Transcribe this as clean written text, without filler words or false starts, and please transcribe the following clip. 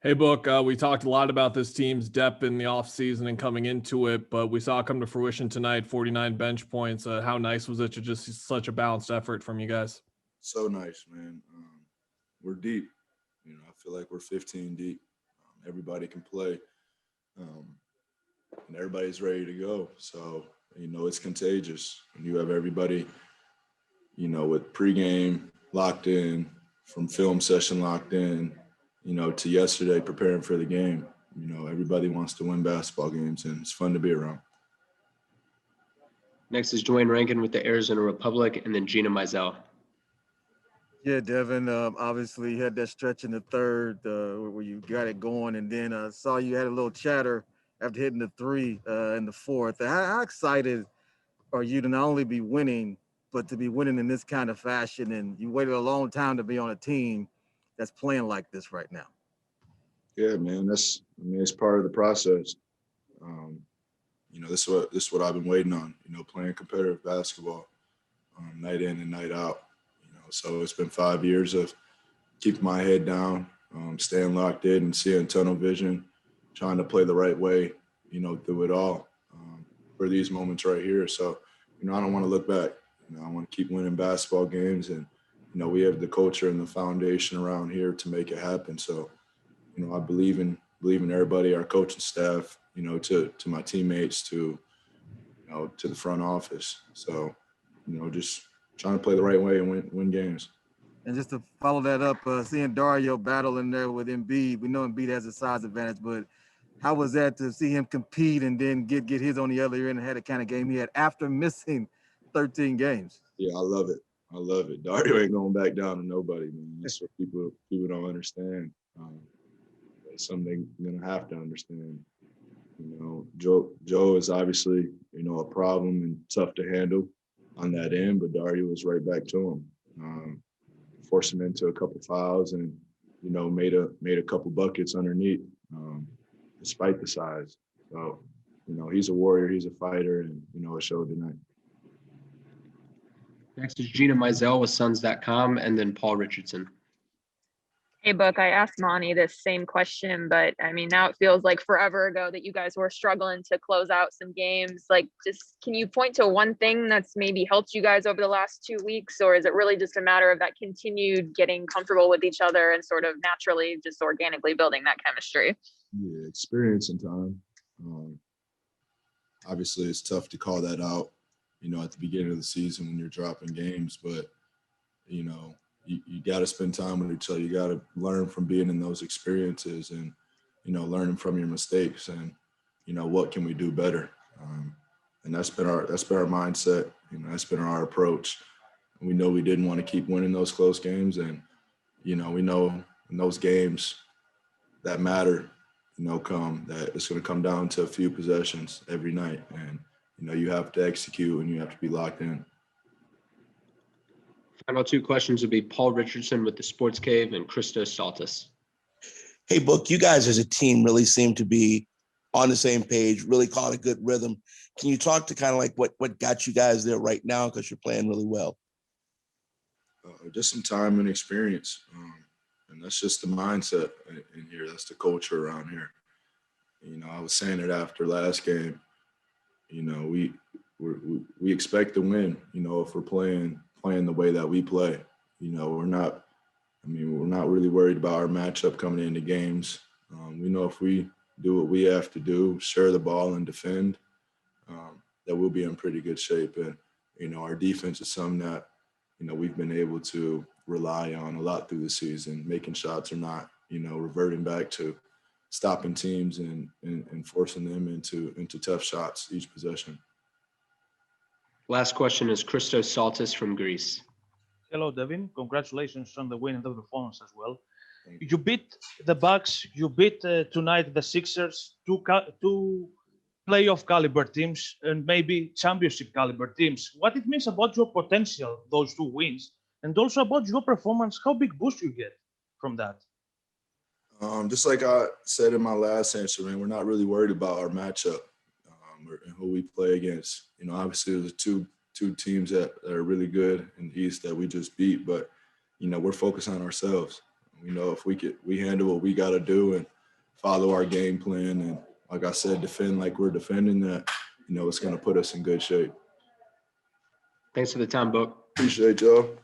Hey, Book, we talked a lot about this team's depth in the offseason and coming into it, but we saw it come to fruition tonight, 49 bench points. How nice was it to just see such a balanced effort from you guys? So nice, man. We're deep. I feel like we're 15 deep. Everybody can play, um, and everybody's ready to go. So, it's contagious. And you have everybody, with pregame locked in, from film session locked in, to yesterday preparing for the game. Everybody wants to win basketball games, and it's fun to be around. Next is Dwayne Rankin with the Arizona Republic, and then Gina Mizell. Yeah, Devin, obviously you had that stretch in the third where you got it going, and then I saw you had a little chatter after hitting the three in the fourth. How excited are you to not only be winning, but to be winning in this kind of fashion? And you waited a long time to be on a team that's playing like this right now. Yeah, man, it's part of the process. This is what I've been waiting on. Playing competitive basketball, night in and night out. So it's been 5 years of keeping my head down, staying locked in and seeing tunnel vision, trying to play the right way, through it all, for these moments right here. So, I don't want to look back. I want to keep winning basketball games, and we have the culture and the foundation around here to make it happen. So, I believe in everybody, our coaching staff, to my teammates, to the front office. So, just trying to play the right way and win games. And just to follow that up, seeing Dario battle in there with Embiid, we know Embiid has a size advantage, but how was that to see him compete and then get his on the other end and had the kind of game he had after missing 13 games? Yeah, I love it. I love it. Dario ain't going back down to nobody, man. That's what people don't understand. It's something they're gonna have to understand. Joe is obviously, a problem and tough to handle on that end, but Dario was right back to him. Forced him into a couple fouls and, made a couple buckets underneath, despite the size. So, he's a warrior, he's a fighter, and, it showed tonight. Next is Gina Mizell with Suns.com, and then Paul Richardson. Hey, Book, I asked Monty this same question, but I mean, now it feels like forever ago that you guys were struggling to close out some games. Like, just can you point to one thing that's maybe helped you guys over the last 2 weeks, or is it really just a matter of that continued getting comfortable with each other and sort of naturally just organically building that chemistry? Yeah, experience and time. Obviously, it's tough to call that out, at the beginning of the season when you're dropping games, but, you got to spend time with each other. You got to learn from being in those experiences and, learning from your mistakes and, what can we do better? And that's been our mindset. That's been our approach. And we know we didn't want to keep winning those close games. And, we know in those games that matter, that it's going to come down to a few possessions every night. And, you have to execute and you have to be locked in. Final two questions would be Paul Richardson with the Sports Cave and Christos Saltis. Hey, Book, you guys as a team really seem to be on the same page, really caught a good rhythm. Can you talk to kind of like what got you guys there right now, because you're playing really well? Just some time and experience. And that's just the mindset in here. That's the culture around here. I was saying it after last game. We expect to win, if we're playing the way that we play. We're not really worried about our matchup coming into games. We know if we do what we have to do, share the ball and defend, that we'll be in pretty good shape. And, our defense is something that, we've been able to rely on a lot through the season, making shots or not, reverting back to stopping teams and forcing them into tough shots each possession. Last question is Christos Saltis from Greece. Hello, Devin. Congratulations on the win and the performance as well. You beat the Bucks. You beat tonight the Sixers, two playoff caliber teams and maybe championship caliber teams. What it means about your potential, those two wins, and also about your performance, how big boost you get from that? Just like I said in my last answer, man, we're not really worried about our matchup and who we play against. Obviously there's two teams that are really good in the East that we just beat, but we're focused on ourselves. We know if we handle what we got to do, and follow our game plan, and like I said, defend like we're defending that, you know, it's going to put us in good shape. Thanks for the time, Book. Appreciate y'all.